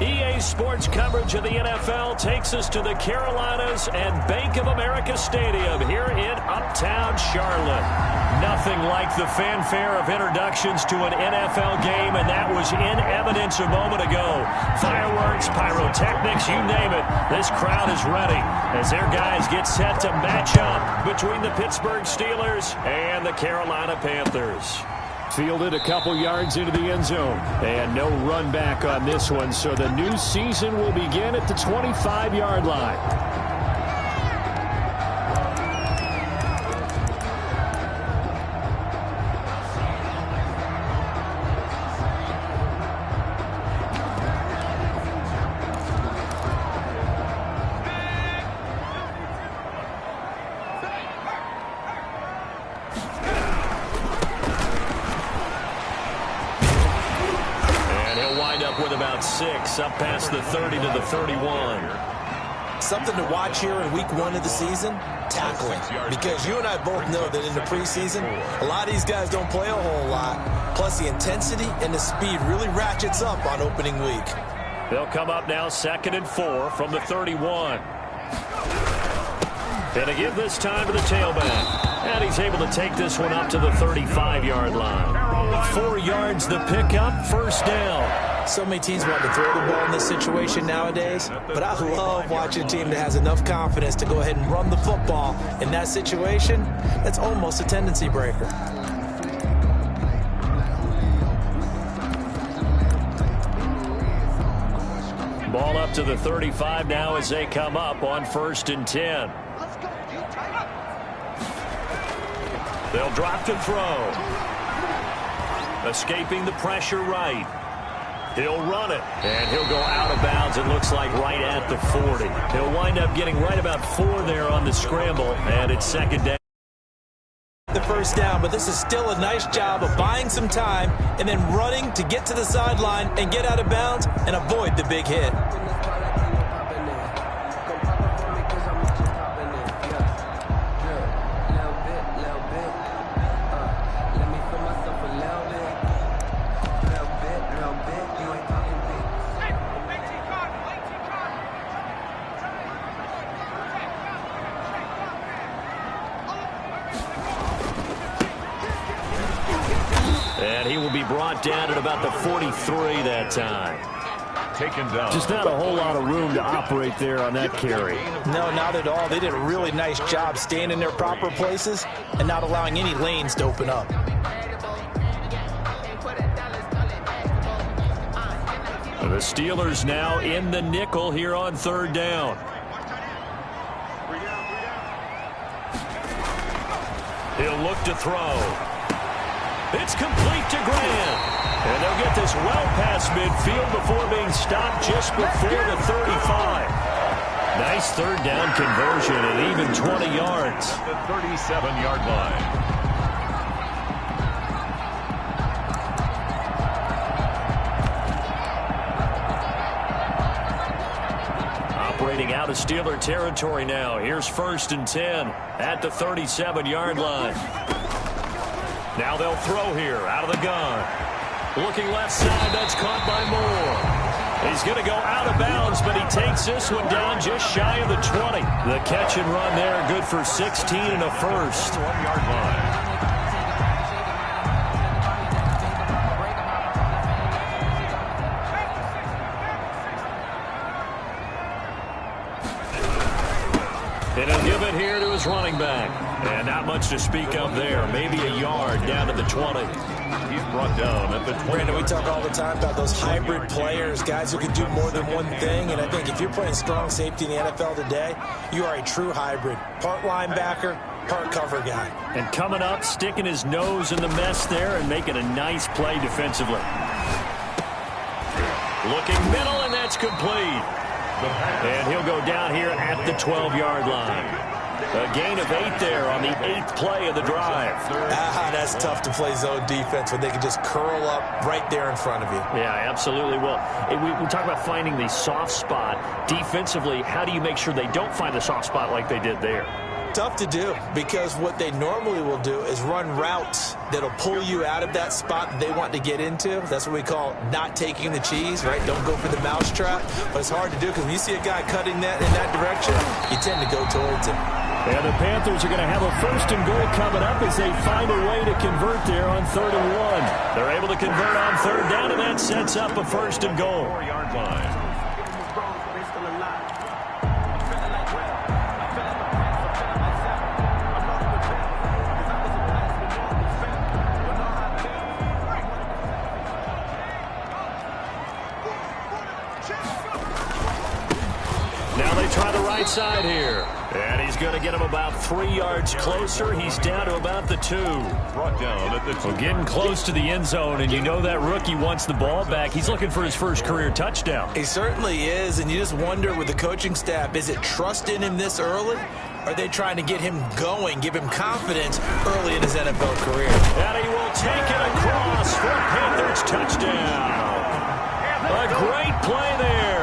EA Sports coverage of the NFL takes us to the Carolinas and Bank of America Stadium here in Uptown Charlotte. Nothing like the fanfare of introductions to an NFL game, and that was in evidence a moment ago. Fireworks, pyrotechnics, you name it. This crowd is ready as their guys get set to match up between the Pittsburgh Steelers and the Carolina Panthers. Fielded a couple yards into the end zone. And no run back on this one, so the new season will begin at the 25-yard line. With about 6 up past the 30 to the 31. Something to watch here in week 1 of the season, tackling. Because you and I both know that in the preseason, a lot of these guys don't play a whole lot. Plus the intensity and the speed really ratchets up on opening week. They'll come up now 2nd and 4 from the 31. And to give this time to the tailback. And he's able to take this one up to the 35-yard line. 4 yards the pickup, first down. So many teams want to throw the ball in this situation nowadays, but I love watching a team that has enough confidence to go ahead and run the football. In that situation, that's almost a tendency breaker. Ball up to the 35 now as they come up on 1st and 10. They'll drop to throw. Escaping the pressure right. He'll run it, and he'll go out of bounds, it looks like right at the 40. He'll wind up getting right about 4 there on the scramble, and it's 2nd down. The first down, but this is still a nice job of buying some time and then running to get to the sideline and get out of bounds and avoid the big hit. And he will be brought down at about the 43 that time. Taken down. Just not a whole lot of room to operate there on that carry. No, not at all. They did a really nice job staying in their proper places and not allowing any lanes to open up. The Steelers now in the nickel here on 3rd down. He'll look to throw. It's complete to Graham. And they'll get this well past midfield before being stopped just before the 35. Nice 3rd down conversion at even 20 yards. The 37-yard line. Operating out of Steeler territory now. Here's 1st and 10 at the 37-yard line. Now they'll throw here out of the gun. Looking left side, that's caught by Moore. He's going to go out of bounds, but he takes this one down just shy of the 20. The catch and run there, good for 16 and a first. 1-yard line. And he'll give it here to his running back. And not much to speak of there. Maybe a yard down to the 20. He's brought down at the 20. Brandon, we talk all the time about those hybrid players, guys who can do more than one thing. And I think if you're playing strong safety in the NFL today, you are a true hybrid. Part linebacker, part cover guy. And coming up, sticking his nose in the mess there and making a nice play defensively. Looking middle, and that's complete. And he'll go down here at the 12-yard line. A gain of 8 there on the 8th play of the drive. That's tough to play zone defense when they can just curl up right there in front of you. Yeah, absolutely will. We talk about finding the soft spot. Defensively, how do you make sure they don't find a soft spot like they did there? Tough to do, because what they normally will do is run routes that'll pull you out of that spot that they want to get into. That's what we call not taking the cheese, right? Don't go for the mousetrap. But it's hard to do, because when you see a guy cutting that in that direction, you tend to go towards him. And the Panthers are going to have a 1st and goal coming up as they find a way to convert there on 3rd and 1. They're able to convert on 3rd down, and that sets up a 1st and goal. 4-yard line. Now they try the right side here. And he's going to get him about 3 yards closer. He's down to about the 2. Brought down at the 2. Well, getting close to the end zone, and you know that rookie wants the ball back. He's looking for his first career touchdown. He certainly is, and you just wonder with the coaching staff, is it trust in him this early? Or are they trying to get him going, give him confidence early in his NFL career? And he will take it across for a Panthers touchdown. A great play there.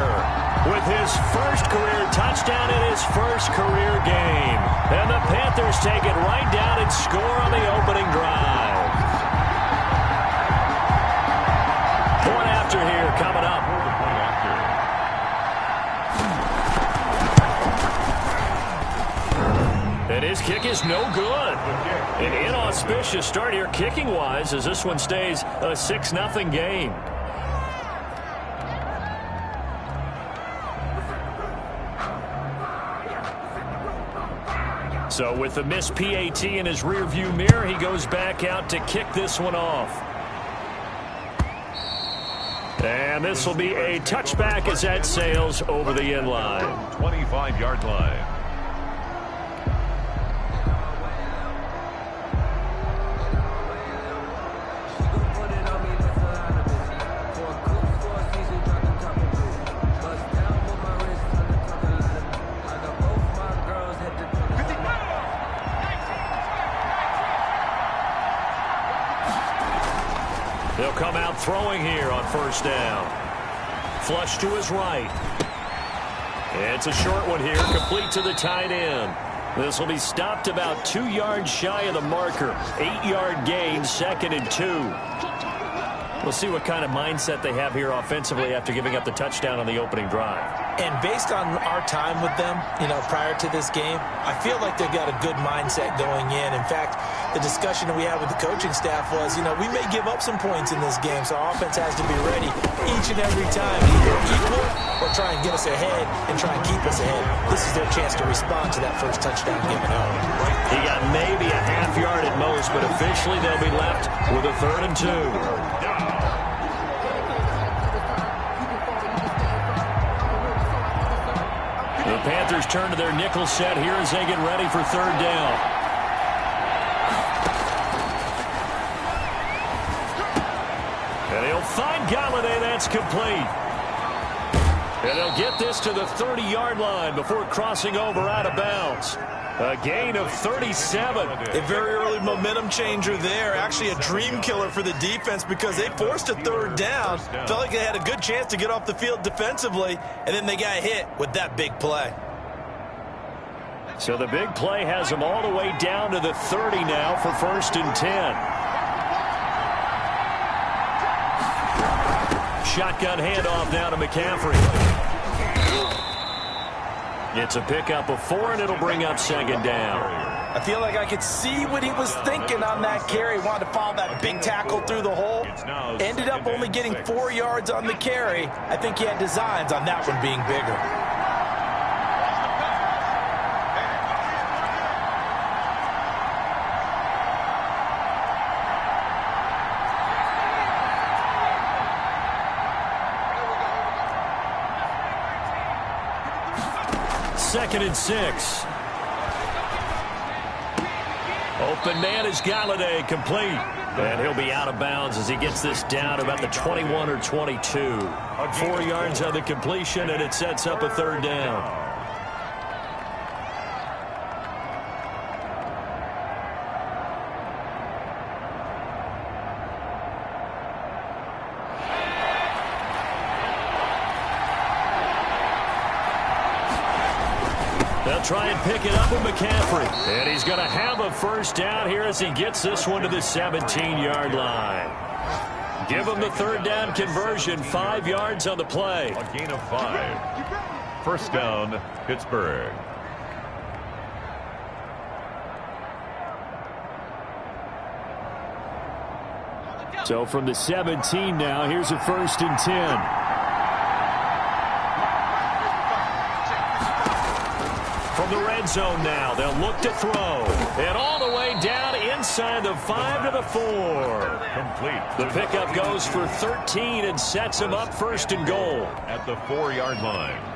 With his first career touchdown in his first career game. And the Panthers take it right down and score on the opening drive. Point after here coming up. And his kick is no good. An inauspicious start here kicking-wise as this one stays a 6-0 game. So with the missed PAT in his rearview mirror, he goes back out to kick this one off. And this will be a touchback as that sails over the end line. 25-yard line. They'll come out throwing here on 1st down. Flush to his right. It's a short one here, complete to the tight end. This will be stopped about 2 yards shy of the marker. 8-yard gain, 2nd and 2. We'll see what kind of mindset they have here offensively after giving up the touchdown on the opening drive. And based on our time with them, prior to this game, I feel like they've got a good mindset going in. In fact, the discussion that we had with the coaching staff was, we may give up some points in this game, so our offense has to be ready each and every time, either equal or try and get us ahead and try and keep us ahead. This is their chance to respond to that first touchdown given up. He got maybe a half yard at most, but officially they'll be left with a 3rd and 2. The Panthers turn to their nickel set here as they get ready for 3rd down. And he'll find Galladay. That's complete. And they'll get this to the 30-yard line before crossing over out of bounds. A gain of 37. A very early momentum changer there. Actually a dream killer for the defense because they forced a 3rd down. Felt like they had a good chance to get off the field defensively, and then they got hit with that big play. So the big play has them all the way down to the 30 now for 1st and 10. Shotgun handoff now to McCaffrey. It's a pickup of 4, and it'll bring up 2nd down. I feel like I could see what he was thinking on that carry. Wanted to follow that big tackle through the hole. Ended up only getting 4 yards on the carry. I think he had designs on that one being bigger. Second and 6. Open man is Galladay, complete. And he'll be out of bounds as he gets this down about the 21 or 22. 4 yards on the completion, and it sets up a 3rd down. They'll try and pick it up with McCaffrey. And he's going to have a first down here as he gets this one to the 17-yard line. Give him the third down conversion, 5 yards on the play. A gain of 5. First down, Pittsburgh. So from the 17 now, here's a 1st and 10. From the red zone now, they'll look to throw. And all the way down inside the 5 to the 4. Complete. The pickup goes for 13 and sets him up 1st and goal. At the 4-yard line.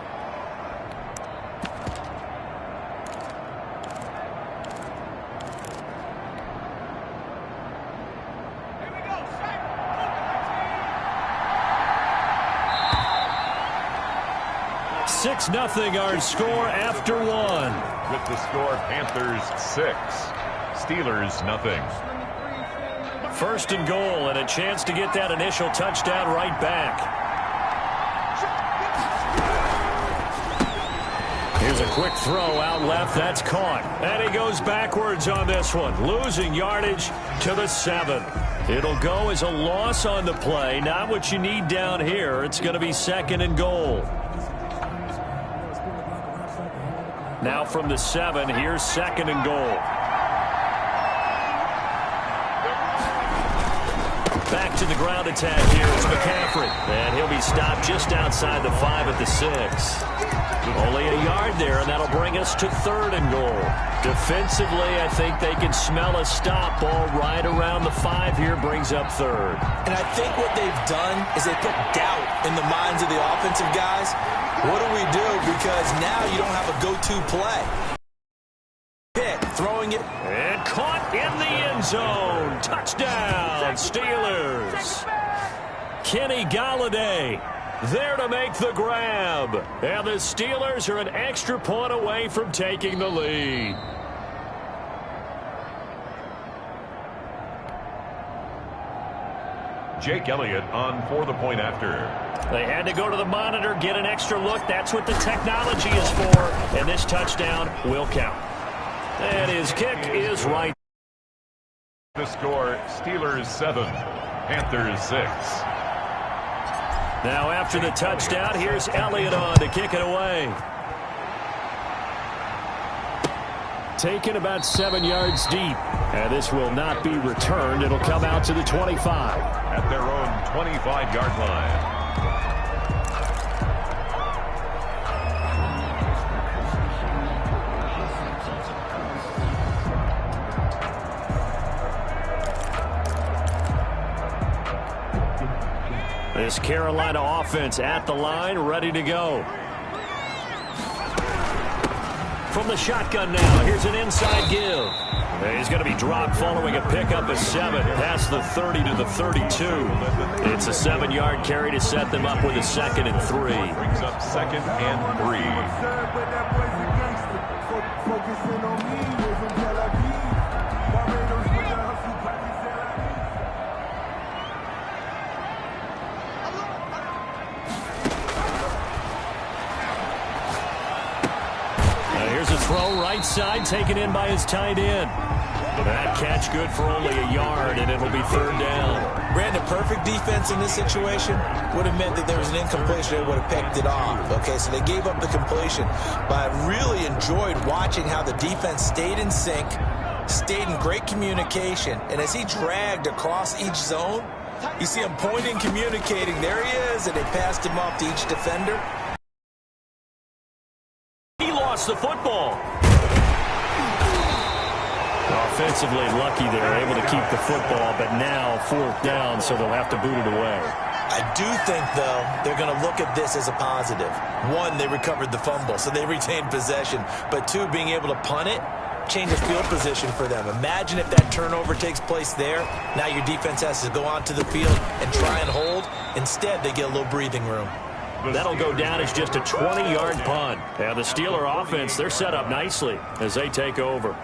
Six nothing our score after 1. With the score, Panthers 6, Steelers nothing. 1st and goal and a chance to get that initial touchdown right back. Here's a quick throw out left. That's caught. And he goes backwards on this one, losing yardage to the 7. It'll go as a loss on the play. Not what you need down here. It's going to be 2nd and goal. Now from the 7, here's 2nd and goal. Back to the ground attack here. It's McCaffrey. And he'll be stopped just outside the 5 at the 6. Only a yard there, and that'll bring us to 3rd and goal. Defensively, I think they can smell a stop. Ball right around the 5 here brings up 3rd. And I think what they've done is they put doubt in the minds of the offensive guys. What do we do? Because now you don't have a go-to play. Pick, throwing it. And caught in the end zone. Touchdown, Steelers. Kenny Golladay there to make the grab. And the Steelers are an extra point away from taking the lead. Jake Elliott on for the point after. They had to go to the monitor, get an extra look. That's what the technology is for. And this touchdown will count. And his kick is right. The score, Steelers 7, Panthers 6. Now after the touchdown, here's Elliott on to kick it away. Taken about 7 yards deep. And this will not be returned. It'll come out to the 25. At their own 25-yard line. This Carolina offense at the line, ready to go. From the shotgun now, here's an inside give. And he's going to be dropped following a pickup of 7 past the 30 to the 32. It's a 7-yard carry to set them up with a 2nd and 3. Brings up 2nd and 3. Here's a throw right side, taken in by his tight end. That catch good for only a yard, and it'll be 3rd down. Brandon, perfect defense in this situation would have meant that there was an incompletion. They would have picked it off. Okay, so they gave up the completion. But I really enjoyed watching how the defense stayed in sync, stayed in great communication. And as he dragged across each zone, you see him pointing, communicating. There he is, and they passed him off to each defender. He lost the football. Offensively lucky they're able to keep the football, but now 4th down, so they'll have to boot it away. I do think, though, they're going to look at this as a positive. 1, they recovered the fumble, so they retained possession. But 2, being able to punt it, changes field position for them. Imagine if that turnover takes place there. Now your defense has to go onto the field and try and hold. Instead, they get a little breathing room. That'll go down as just a 20-yard punt. Yeah, the Steeler offense, they're set up nicely as they take over.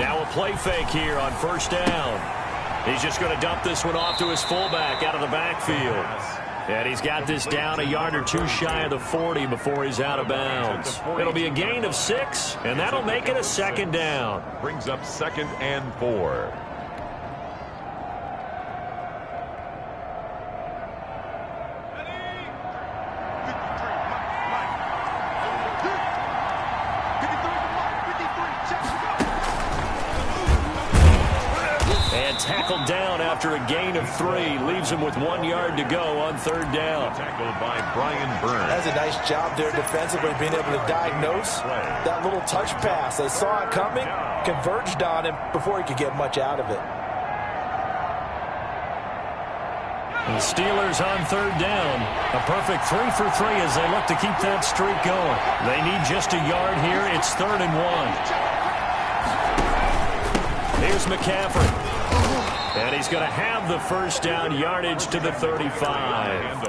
Now a play fake here on first down. He's just going to dump this one off to his fullback out of the backfield. And he's got this down a yard or two shy of the 40 before he's out of bounds. It'll be a gain of 6, and that'll make it a second down. Brings up 2nd and 4. Tackled down after a gain of 3. Leaves him with 1 yard to go on third down. Tackled by Brian Burns. That's a nice job there defensively, being able to diagnose that little touch pass. They saw it coming, converged on him before he could get much out of it. The Steelers on third down. A perfect 3 for 3 as they look to keep that streak going. They need just a yard here. It's 3rd and 1. Here's McCaffrey. And he's going to have the first down, yardage to the 35.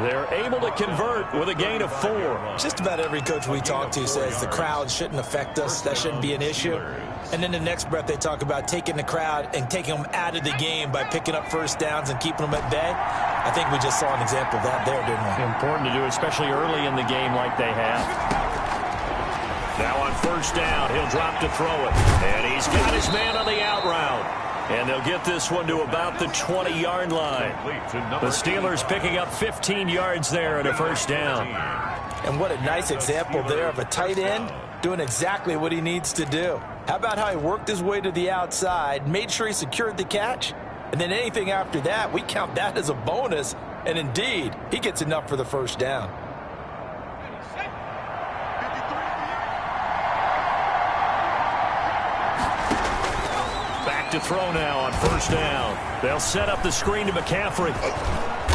They're able to convert with a gain of 4. Just about every coach we talk to says the crowd shouldn't affect us. That shouldn't be an issue. And then the next breath they talk about taking the crowd and taking them out of the game by picking up first downs and keeping them at bay. I think we just saw an example of that there, didn't we? Important to do, especially early in the game like they have. Now on first down, he'll drop to throw it. And he's got his man on the out route. And they'll get this one to about the 20-yard line. The Steelers picking up 15 yards there at a first down. And what a nice example there of a tight end doing exactly what he needs to do. How about how he worked his way to the outside, made sure he secured the catch, and then anything after that, we count that as a bonus. And indeed, he gets enough for the first down. To throw now on first down. They'll set up the screen to McCaffrey.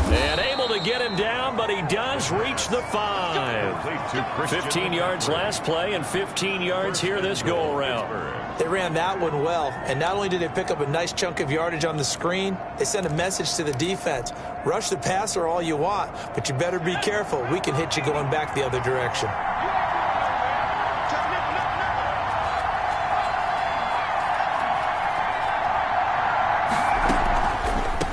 And able to get him down, but he does reach the 5. 15 yards last play and 15 yards here this go-around. They ran that one well, and not only did they pick up a nice chunk of yardage on the screen, they sent a message to the defense. Rush the passer all you want, but you better be careful. We can hit you going back the other direction.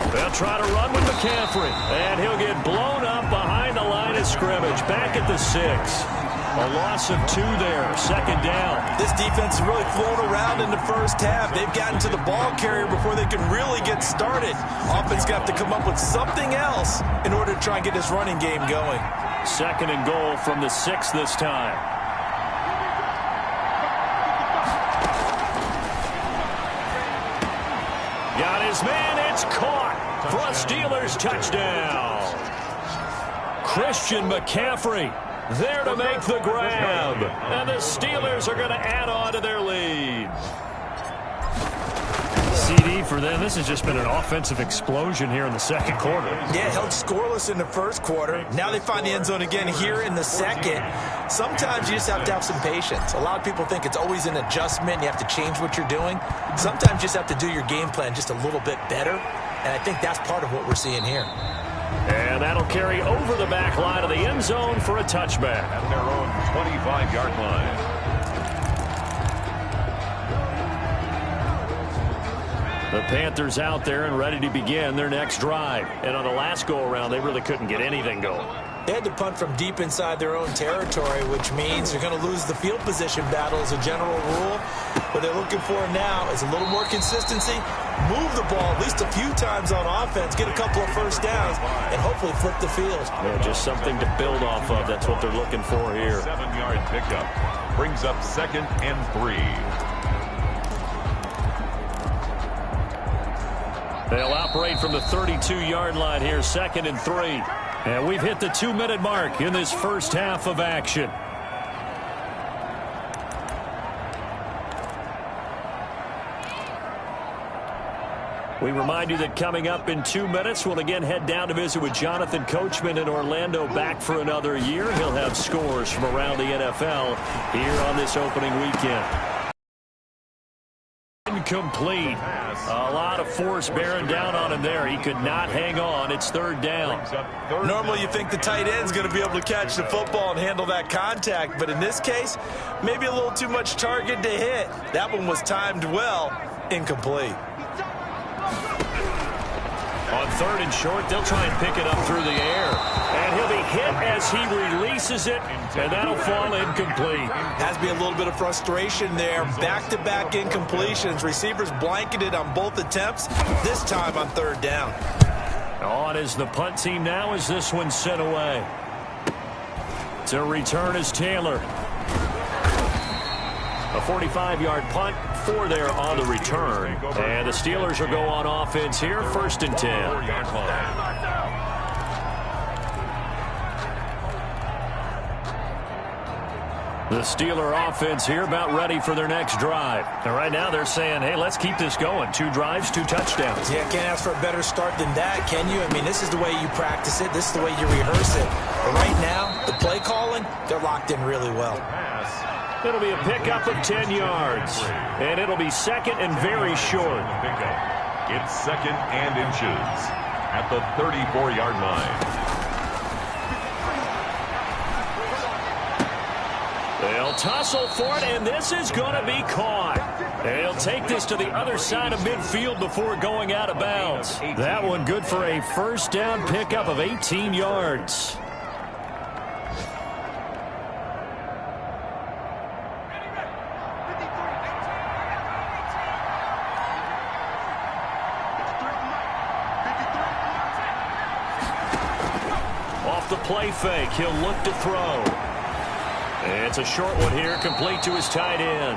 They'll try to run with McCaffrey, and he'll get blown up behind the line of scrimmage, back at the 6. A loss of 2 there, second down. This defense has really flown around in the first half. They've gotten to the ball carrier before they can really get started. Offense got to come up with something else in order to try and get this running game going. 2nd and goal from the 6 this time. Got his man, it's caught for a Steelers touchdown. Christian McCaffrey there to make the grab. And the Steelers are going to add on to their lead. CD for them. This has just been an offensive explosion here in the second quarter. Yeah, held scoreless in the first quarter. Now they find the end zone again here in the second. Sometimes you just have to have some patience. A lot of people think it's always an adjustment. You have to change what you're doing. Sometimes you just have to do your game plan just a little bit better. And I think that's part of what we're seeing here. And that'll carry over the back line of the end zone for a touchback. At their own 25-yard line. The Panthers out there and ready to begin their next drive. And on the last go-around, they really couldn't get anything going. They had to punt from deep inside their own territory, which means they're going to lose the field position battle as a general rule. What they're looking for now is a little more consistency, move the ball at least a few times on offense, get a couple of first downs, and hopefully flip the field. Yeah, just something to build off of. That's what they're looking for here. 7-yard pickup brings up 2nd and 3. They'll operate from the 32-yard line here, 2nd and 3. And we've hit the 2-minute mark in this first half of action. We remind you that coming up in 2 minutes, we'll again head down to visit with Jonathan Coachman in Orlando, back for another year. He'll have scores from around the NFL here on this opening weekend. incomplete. A lot of force bearing down on him there. He could not hang on. It's third down. Normally you think the tight end's going to be able to catch the football and handle that contact, but in this case, maybe a little too much target to hit. That one was timed well, incomplete. On third and short, they'll try and pick it up through the air. And he'll be hit as he releases it, and that'll fall incomplete. Has to be a little bit of frustration there. Back-to-back incompletions. Receivers blanketed on both attempts, this time on third down. On is the punt team now as this one's sent away. To return is Taylor. A 45-yard punt, 4 there on the return. And the Steelers will go on offense here, 1st and 10. The Steeler offense here about ready for their next drive. And right now they're saying, hey, let's keep this going. 2 drives, 2 touchdowns. Yeah, can't ask for a better start than that, can you? I mean, this is the way you practice it. This is the way you rehearse it. But right now, the play calling, they're locked in really well. It'll be a pickup of 10 yards. And it'll be second and very short. It's 2nd and inches at the 34-yard line. They'll tussle for it, and this is going to be caught. They'll take this to the other side of midfield before going out of bounds. That one good for a first down pickup of 18 yards. Off the play fake, he'll look to throw. It's a short one here, complete to his tight end.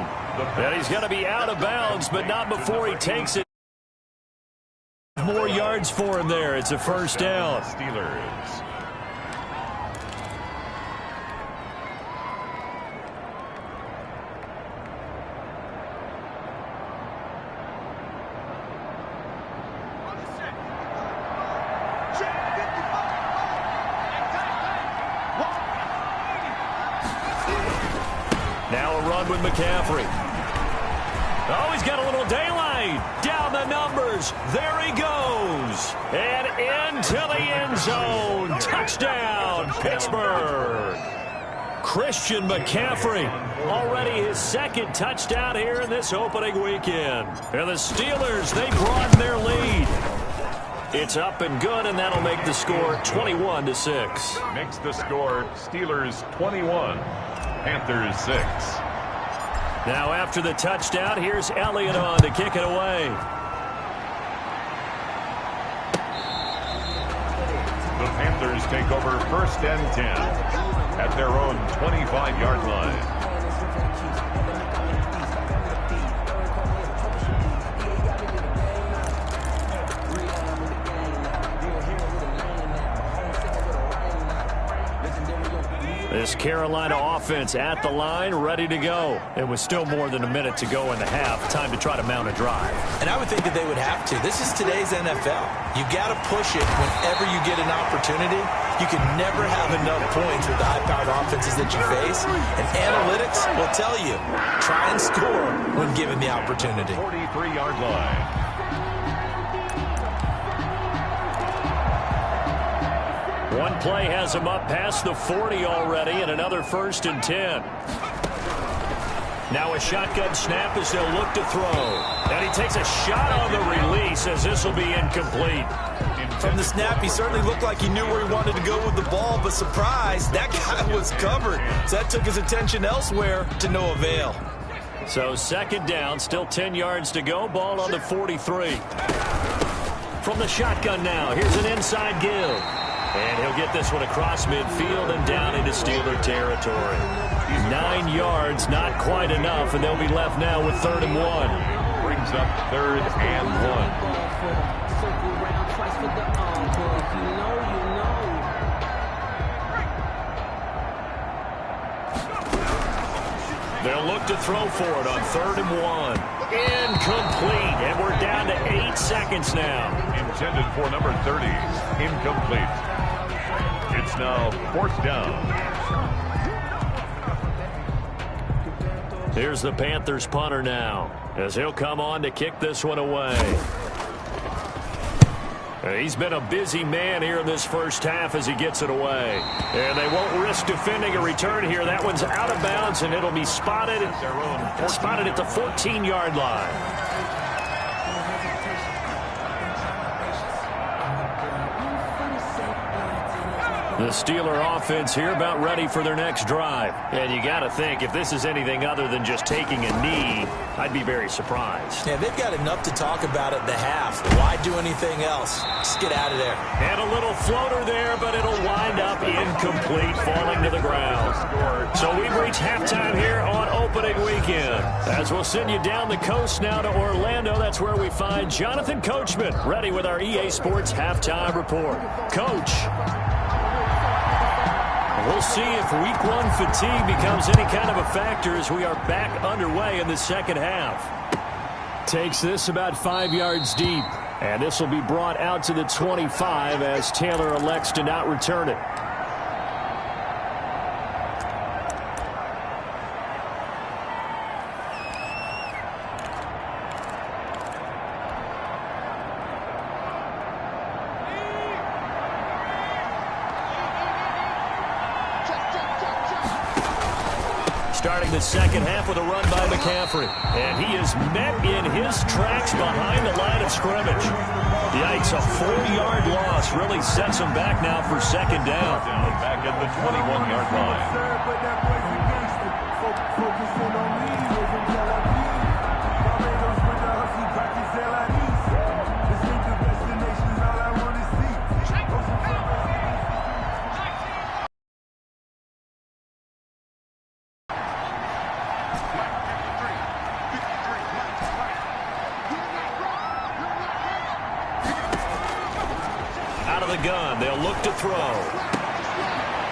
And he's going to be out of bounds, but not before he takes it. More yards for him there. It's a first down. Steelers. Now a run with McCaffrey. Oh, he's got a little daylight. Down the numbers. There he goes. And into the end zone. Touchdown, Pittsburgh. Christian McCaffrey. Already his 2nd touchdown here in this opening weekend. And the Steelers, they broaden their lead. It's up and good, and that'll make the score 21-6. Makes the score Steelers 21. Panthers 6. Now after the touchdown, here's Elliott on to kick it away. The Panthers take over 1st and 10 at their own 25-yard line. This Carolina offense at the line, ready to go. It was still more than a minute to go in the half. Time to try to mount a drive. And I would think that they would have to. This is today's NFL. You got to push it whenever you get an opportunity. You can never have enough points with the high-powered offenses that you face. And analytics will tell you, try and score when given the opportunity. 43-yard line. One play has him up past the 40 already, and another 1st and 10. Now a shotgun snap as they'll look to throw. And he takes a shot on the release as this will be incomplete. From the snap, he certainly looked like he knew where he wanted to go with the ball, but surprise, that guy was covered. So that took his attention elsewhere to no avail. So 2nd down, still 10 yards to go. Ball on the 43. From the shotgun now, here's an inside give. And he'll get this one across midfield and down into Steeler territory. 9 yards, not quite enough, and they'll be left now with 3rd and 1. Brings up 3rd and 1. They'll look to throw for it on 3rd and 1. Incomplete, and we're down to 8 seconds now. Intended for number 30. Incomplete. It's now 4th down. Here's the Panthers punter now, as he'll come on to kick this one away. He's been a busy man here in this first half as he gets it away. And they won't risk defending a return here. That one's out of bounds, and it'll be spotted at the 14-yard line. The Steeler offense here about ready for their next drive. And you got to think, if this is anything other than just taking a knee, I'd be very surprised. Yeah, they've got enough to talk about at the half. Why do anything else? Just get out of there. And a little floater there, but it'll wind up incomplete, falling to the ground. So we've reached halftime here on opening weekend. As we'll send you down the coast now to Orlando, that's where we find Jonathan Coachman, ready with our EA Sports halftime report. Coach. We'll see if week one fatigue becomes any kind of a factor as we are back underway in the second half. Takes this about 5 yards deep. And this will be brought out to the 25 as Taylor elects to not return it. Starting the second half with a run by McCaffrey. And he is met in his tracks behind the line of scrimmage. Yikes, a 4-yard loss really sets him back now for second down. Back at the 21-yard line. Out of the gun, they'll look to throw.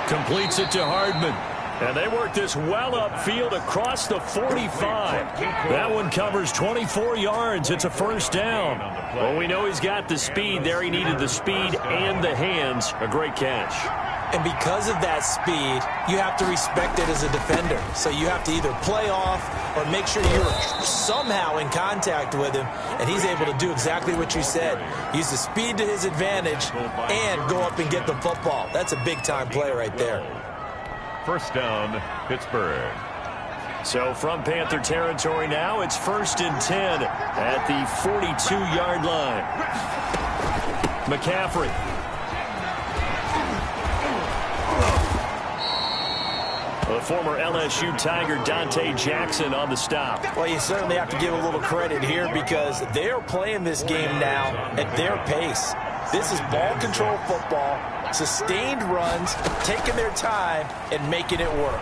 Completes it to Hardman. And they work this well upfield across the 45. That one covers 24 yards. It's a first down. Well, we know he's got the speed there. He needed the speed and the hands. A great catch. And because of that speed, you have to respect it as a defender. So you have to either play off or make sure you're somehow in contact with him, and he's able to do exactly what you said. Use the speed to his advantage and go up and get the football. That's a big-time play right there. First down, Pittsburgh. So from Panther territory now, it's 1st and 10 at the 42-yard line. McCaffrey. The former LSU Tiger Dante Jackson on the stop. Well, you certainly have to give a little credit here because they're playing this game now at their pace. This is ball control football, sustained runs, taking their time and making it work.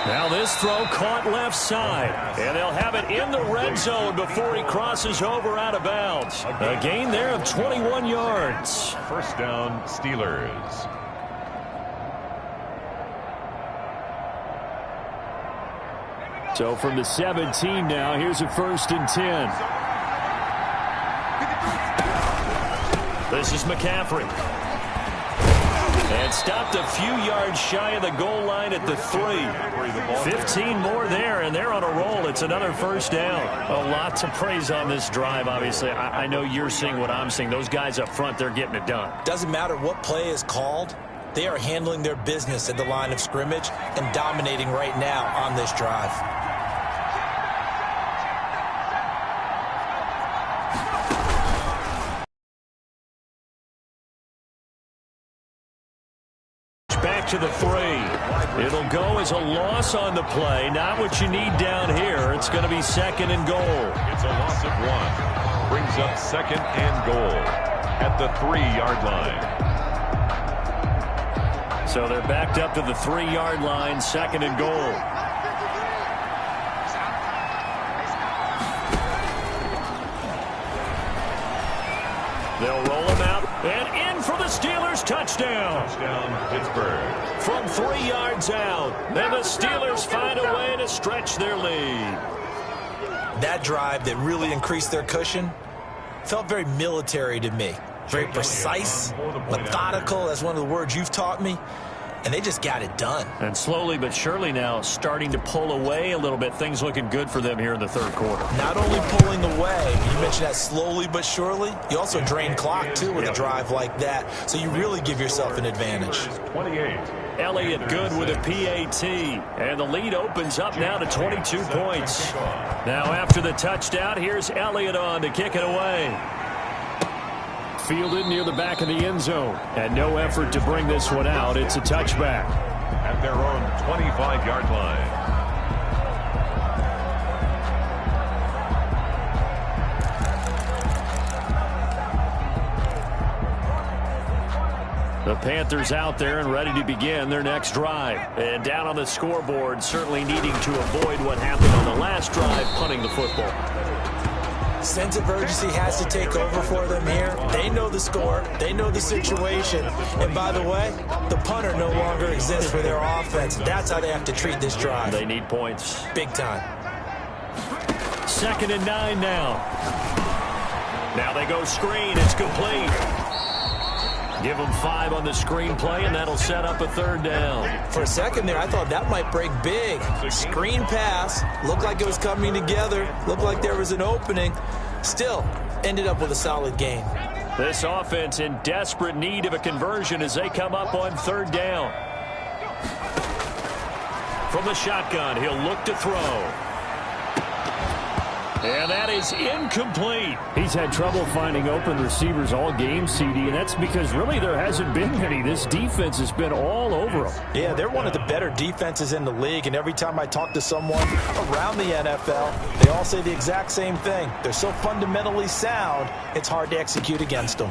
Now this throw caught left side, and they'll have it in the red zone before he crosses over out of bounds. A gain there of 21 yards. First down, Steelers. So from the 17 now, here's a 1st and 10. This is McCaffrey. And stopped a few yards shy of the goal line at the 3. 15 more there, and they're on a roll. It's another first down. A lot to praise on this drive, obviously. I know you're seeing what I'm seeing. Those guys up front, they're getting it done. Doesn't matter what play is called. They are handling their business at the line of scrimmage and dominating right now on this drive. Back to the 3. It'll go as a loss on the play. Not what you need down here. It's going to be 2nd and goal. It's a loss of 1. Brings up 2nd and goal at the 3-yard line. So they're backed up to the 3-yard line, 2nd and goal. They'll roll him out and in for the Steelers touchdown. Touchdown, Pittsburgh. From 3 yards out, and the Steelers find a way to stretch their lead. That drive that really increased their cushion felt very military to me. Very precise, methodical. That's one of the words you've taught me. and they just got it done. And slowly but surely now starting to pull away a little bit. Things looking good for them here in the third quarter. Not only pulling away, you mentioned that slowly but surely, you also drain clock too with a drive like that, so you really give yourself an advantage. 28. Elliott Good with a PAT, and the lead opens up now to 22 points. Now after the touchdown, here's Elliott on to kick it away. Fielded near the back of the end zone, and no effort to bring this one out. It's a touchback. At their own 25-yard line. The Panthers out there and ready to begin their next drive. And down on the scoreboard, certainly needing to avoid what happened on the last drive, punting the football. Sense of urgency has to take over for them here. They know the score. They know the situation. And by the way, the punter no longer exists for their offense. That's how they have to treat this drive. They need points. Big time. 2nd and 9 now. Now they go screen. It's complete. Give them 5 on the screen play, and that'll set up a 3rd down. For a second there, I thought that might break big. Screen pass. Looked like it was coming together. Looked like there was an opening. Still, ended up with a solid gain. This offense in desperate need of a conversion as they come up on 3rd down. From the shotgun, he'll look to throw. And that is incomplete. He's had trouble finding open receivers all game, CD, and that's because really there hasn't been any. This defense has been all over them. Yeah, they're one of the better defenses in the league, and every time I talk to someone around the NFL, they all say the exact same thing. They're so fundamentally sound, it's hard to execute against them.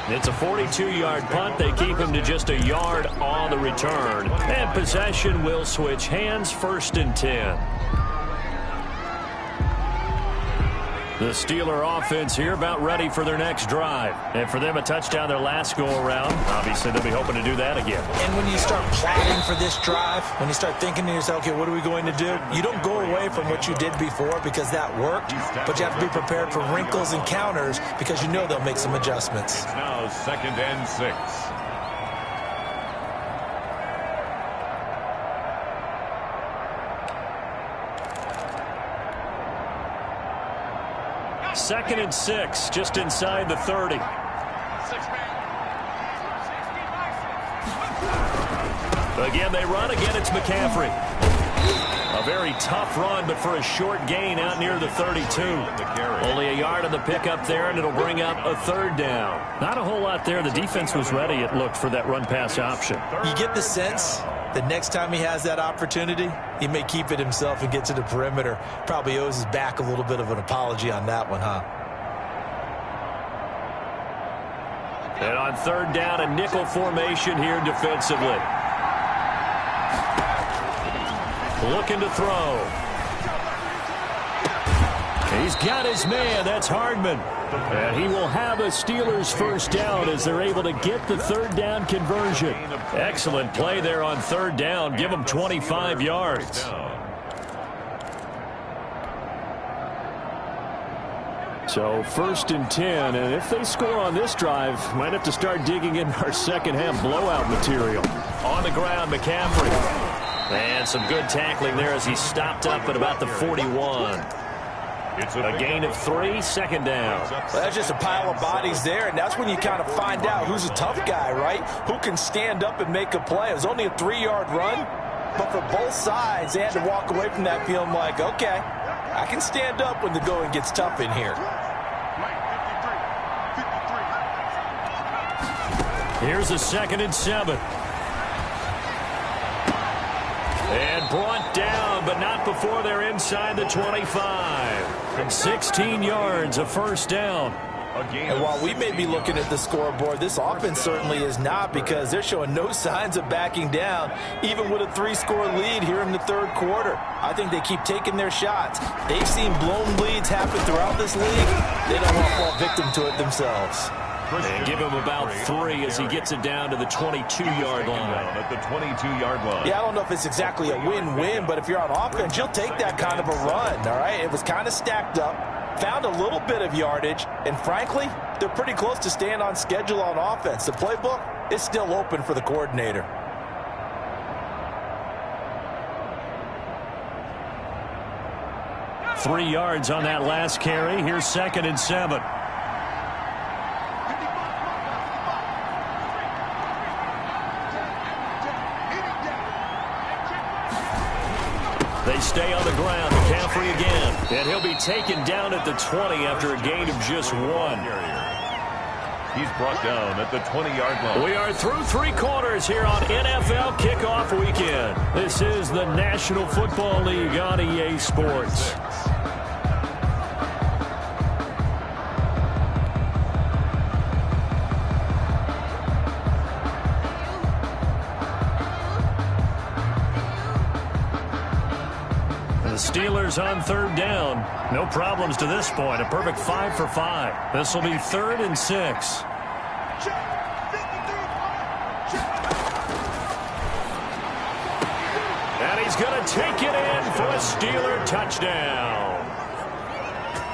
It's a 42-yard punt. They keep him to just a yard on the return. And possession will switch hands, 1st and 10. The Steeler offense here about ready for their next drive. And for them, a touchdown their last go-around. Obviously, they'll be hoping to do that again. And when you start plotting for this drive, when you start thinking to yourself, okay, what are we going to do? You don't go away from what you did before because that worked, but you have to be prepared for wrinkles and counters because you know they'll make some adjustments. Now 2nd and 6. Second and 6, just inside the 30. Again, they run. Again, it's McCaffrey. A very tough run, but for a short gain out near the 32. Only a yard on the pickup there, and it'll bring up a 3rd down. Not a whole lot there. The defense was ready, it looked, for that run-pass option. You get the sense that next time he has that opportunity, he may keep it himself and get to the perimeter. Probably owes his back a little bit of an apology on that one, huh? And on 3rd down, a nickel formation here defensively. Looking to throw. He's got his man. That's Hardman. And he will have a Steelers 1st down as they're able to get the 3rd down conversion. Excellent play there on 3rd down. Give them 25 yards. So 1st and 10, and if they score on this drive, might have to start digging in our second half blowout material. On the ground, McCaffrey. And some good tackling there as he stopped up at about the 41. It's a gain of 3, 2nd down. Well, that's just a pile of bodies there, and that's when you kind of find out who's a tough guy, right? Who can stand up and make a play. It was only a 3-yard run, but for both sides, they had to walk away from that feeling like, okay, I can stand up when the going gets tough in here. Here's a 2nd and 7. And brought down, but not before they're inside the 25. And 16 yards, a 1st down. And while we may be looking at the scoreboard, this offense certainly is not, because they're showing no signs of backing down, even with a 3-score lead here in the 3rd quarter. I think they keep taking their shots. They've seen blown leads happen throughout this league. They don't want to fall victim to it themselves. And give him about 3 as he gets it down to the 22-yard line. At the 22-yard line. Yeah, I don't know if it's exactly a win-win, but if you're on offense, you'll take that kind of a run, all right? It was kind of stacked up, found a little bit of yardage, and frankly, they're pretty close to staying on schedule on offense. The playbook it's still open for the coordinator. Three yards on that last carry. Here's 2nd and 7. They stay on the ground. McCaffrey again. And he'll be taken down at the 20 after a gain of just 1. He's brought down at the 20-yard line. We are through 3 quarters here on NFL Kickoff Weekend. This is the National Football League on EA Sports. The Steelers on 3rd down. No problems to this point. A perfect 5 for 5. This will be 3rd and 6. And he's going to take it in for a Steeler touchdown.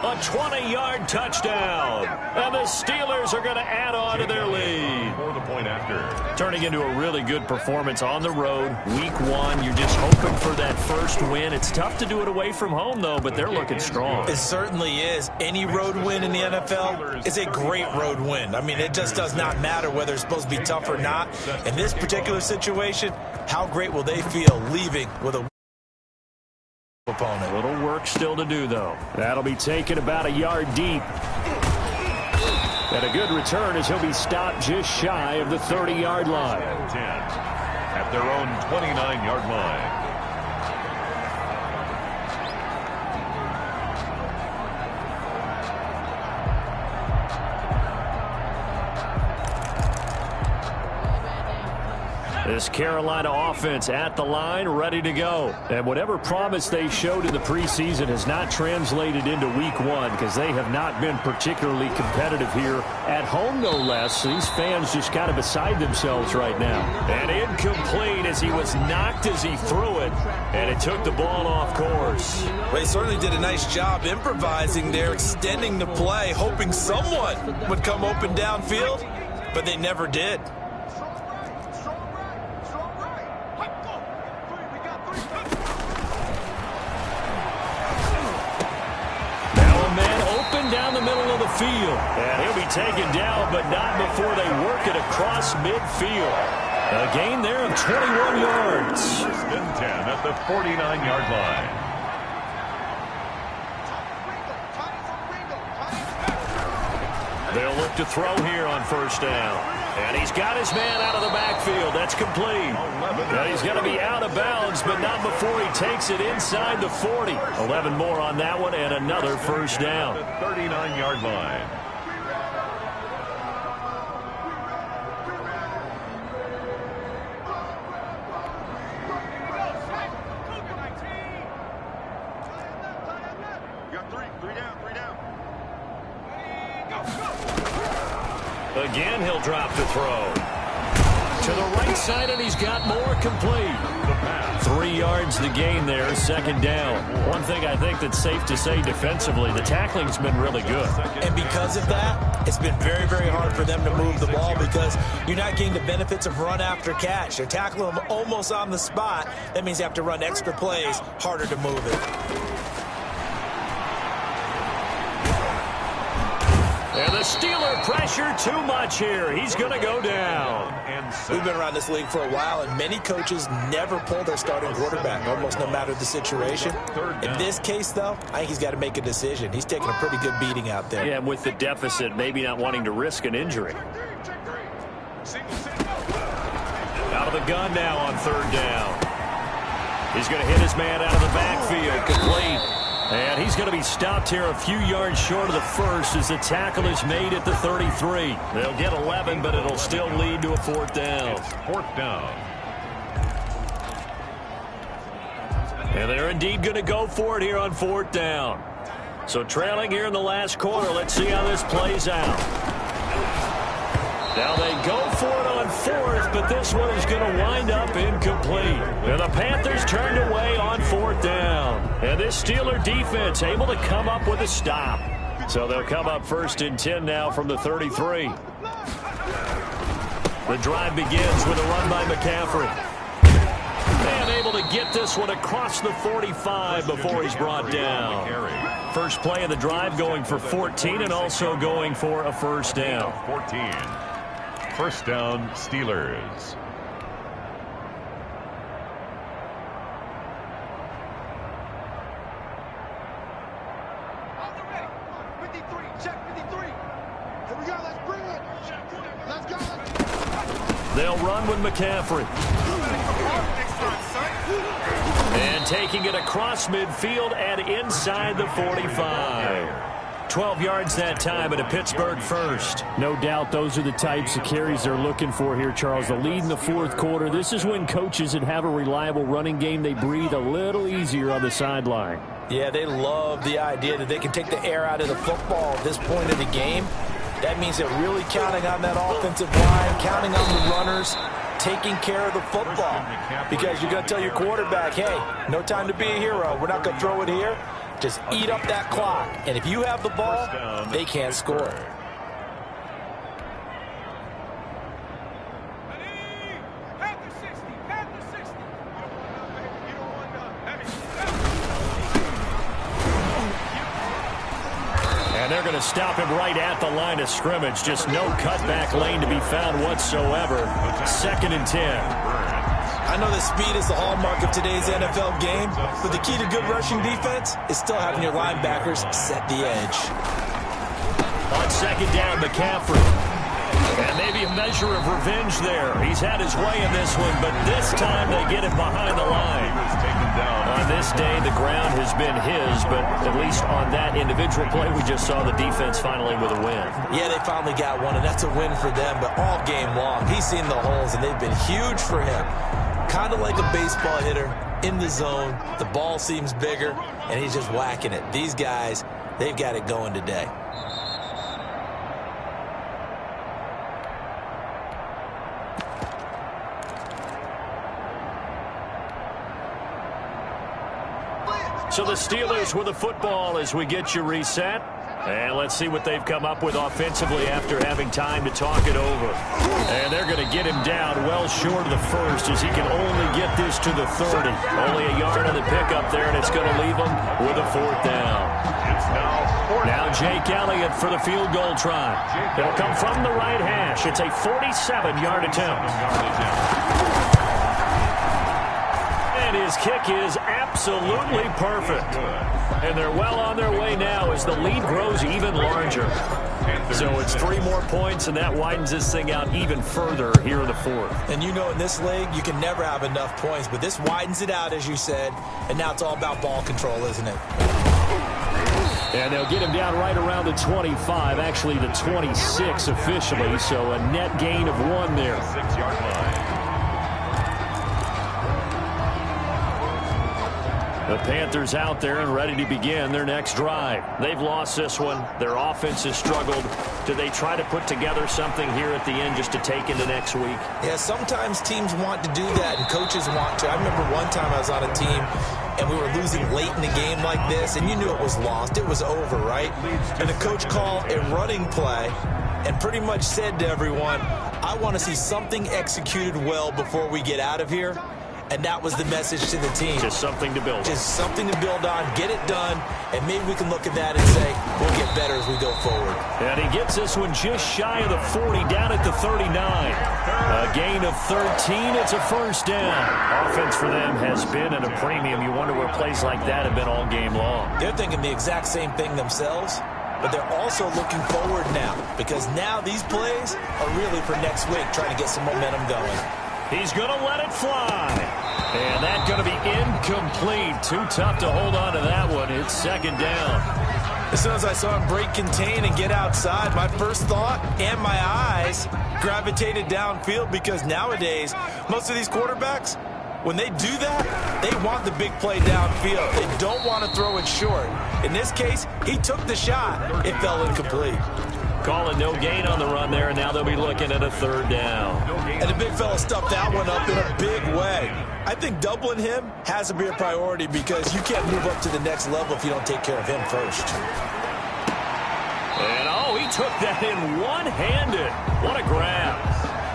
A 20-yard touchdown. And the Steelers are going to add on to their lead. For the point after. Turning into a really good performance on the road. Week 1, you're just hoping for that first win. It's tough to do it away from home, though, but they're looking strong. It certainly is. Any road win in the NFL is a great road win. I mean, it just does not matter whether it's supposed to be tough or not. In this particular situation, how great will they feel leaving with a opponent? A little work still to do, though. That'll be taken about a yard deep. And a good return as he'll be stopped just shy of the 30-yard line. 10 at their own 29-yard line. This Carolina offense at the line, ready to go. And whatever promise they showed in the preseason has not translated into week 1 because they have not been particularly competitive here at home, no less. These fans just kind of beside themselves right now. And incomplete as he was knocked as he threw it, and it took the ball off course. They certainly did a nice job improvising there, extending the play, hoping someone would come open downfield, but they never did. Down the middle of the field. And he'll be taken down, but not before they work it across midfield. A gain there of 21 yards. 10 at the 49-yard line. They'll look to throw here on 1st down. And he's got his man out of the backfield. That's complete. Now he's going to be out of bounds, but not before he takes it inside the 40. 11 more on that one, and another 1st down. The 39-yard line. Again, he'll drop the throw. To the right side, and he's got more complete. 3 yards the gain there, 2nd down. One thing I think that's safe to say defensively, the tackling's been really good. And because of that, it's been very, very hard for them to move the ball because you're not getting the benefits of run after catch. They're tackling them almost on the spot. That means you have to run extra plays, harder to move it. And the Steeler pressure too much here. He's going to go down. We've been around this league for a while, and many coaches never pull their starting quarterback, almost no matter the situation. In this case, though, I think he's got to make a decision. He's taking a pretty good beating out there. Yeah, with the deficit, maybe not wanting to risk an injury. Out of the gun now on 3rd down. He's going to hit his man out of the backfield, complete. And he's going to be stopped here a few yards short of the 1st as the tackle is made at the 33. They'll get 11, but it'll still lead to a 4th down. It's 4th down. And they're indeed going to go for it here on 4th down. So trailing here in the last quarter, let's see how this plays out. Now they go for it on 4th, but this one is going to wind up incomplete. And the Panthers turned away on 4th down. And this Steeler defense able to come up with a stop. So they'll come up 1st and 10 now from the 33. The drive begins with a run by McCaffrey. And able to get this one across the 45 before he's brought down. First play of the drive going for 14 and also going for a first down. 14. First down, Steelers. They'll run with McCaffrey. And taking it across midfield and inside the 45. 12 yards that time and a Pittsburgh first. No doubt those are the types of carries they're looking for here, Charles. The lead in the fourth quarter. This is when coaches that have a reliable running game, they breathe a little easier on the sideline. Yeah, they love the idea that they can take the air out of the football at this point of the game. That means they're really counting on that offensive line, counting on the runners, taking care of the football. Because you're going to tell your quarterback, hey, no time to be a hero. We're not going to throw it here. Just eat up that clock. And if you have the ball, they can't score. And they're going to stop him right at the line of scrimmage. Just no cutback lane to be found whatsoever. 2nd and 10. I know that speed is the hallmark of today's NFL game, but the key to good rushing defense is still having your linebackers set the edge. On 2nd down, McCaffrey. And maybe a measure of revenge there. He's had his way in this one, but this time they get it behind the line. On this day, the ground has been his, but at least on that individual play, we just saw the defense finally with a win. Yeah, they finally got one, and that's a win for them, but all game long, he's seen the holes, and they've been huge for him. Kind of like a baseball hitter in the zone. The ball seems bigger, and he's just whacking it. These guys, they've got it going today. So the Steelers with the football as we get you reset. And let's see what they've come up with offensively after having time to talk it over. And they're going to get him down well short of the first as he can only get this to the 30. Only a yard on the pickup there, and it's going to leave him with a 4th down. Now Jake Elliott for the field goal try. It'll come from the right hash. It's a 47-yard attempt. And his kick is absolutely perfect. And they're well on their way now as the lead grows even larger. So it's 3 more points, and that widens this thing out even further here in the 4th. And you know in this league, you can never have enough points, but this widens it out, as you said, and now it's all about ball control, isn't it? And they'll get him down right around the 25, actually the 26 officially, so a net gain of 1 there. 6-yard line. The Panthers out there and ready to begin their next drive. They've lost this one. Their offense has struggled. Do they try to put together something here at the end just to take into next week? Yeah, sometimes teams want to do that and coaches want to. I remember one time I was on a team and we were losing late in the game like this, and you knew it was lost. It was over, right? And the coach called a running play and pretty much said to everyone, I want to see something executed well before we get out of here. And that was the message to the team. Just something to build on. Just something to build on, get it done, and maybe we can look at that and say, we'll get better as we go forward. And he gets this one just shy of the 40, down at the 39. A gain of 13, it's a first down. Offense for them has been at a premium. You wonder where plays like that have been all game long. They're thinking the exact same thing themselves, but they're also looking forward now, because now these plays are really for next week, trying to get some momentum going. He's going to let it fly. And that's going to be incomplete. Too tough to hold on to that one. It's 2nd down. As soon as I saw him break contain and get outside, my first thought and my eyes gravitated downfield, because nowadays, most of these quarterbacks, when they do that, they want the big play downfield. They don't want to throw it short. In this case, he took the shot. It fell incomplete. Calling no gain on the run there, and now they'll be looking at a 3rd down. And the big fella stuffed that one up in a big way. I think doubling him has to be a priority, because you can't move up to the next level if you don't take care of him first. And, oh, he took that in one-handed. What a grab.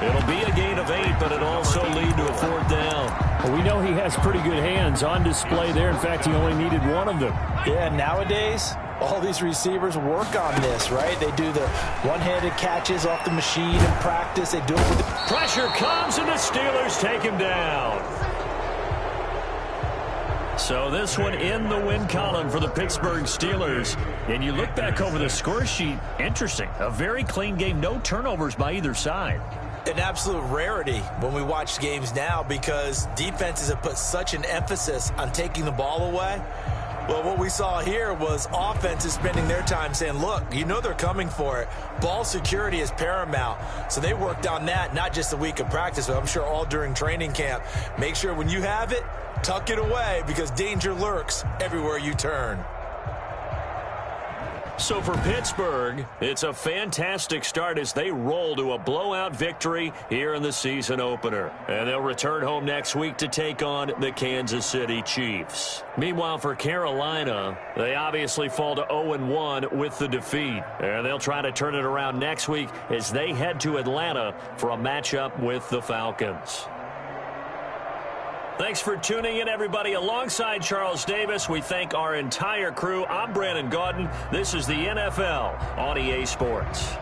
It'll be a gain of 8, but it'll also lead to a 4th down. Well, we know he has pretty good hands on display there. In fact, he only needed one of them. Yeah, nowadays, all these receivers work on this, right? They do the one-handed catches off the machine in practice. They do it with the pressure comes, and the Steelers take him down. So this one in the win column for the Pittsburgh Steelers. And you look back over the score sheet, interesting. A very clean game, no turnovers by either side. An absolute rarity when we watch games now because defenses have put such an emphasis on taking the ball away. Well, what we saw here was offenses spending their time saying, look, you know they're coming for it. Ball security is paramount. So they worked on that, not just a week of practice, but I'm sure all during training camp. Make sure when you have it, tuck it away because danger lurks everywhere you turn. So for Pittsburgh, it's a fantastic start as they roll to a blowout victory here in the season opener. And they'll return home next week to take on the Kansas City Chiefs. Meanwhile, for Carolina, they obviously fall to 0-1 with the defeat. And they'll try to turn it around next week as they head to Atlanta for a matchup with the Falcons. Thanks for tuning in, everybody. Alongside Charles Davis, we thank our entire crew. I'm Brandon Gaudin. This is the NFL on EA Sports.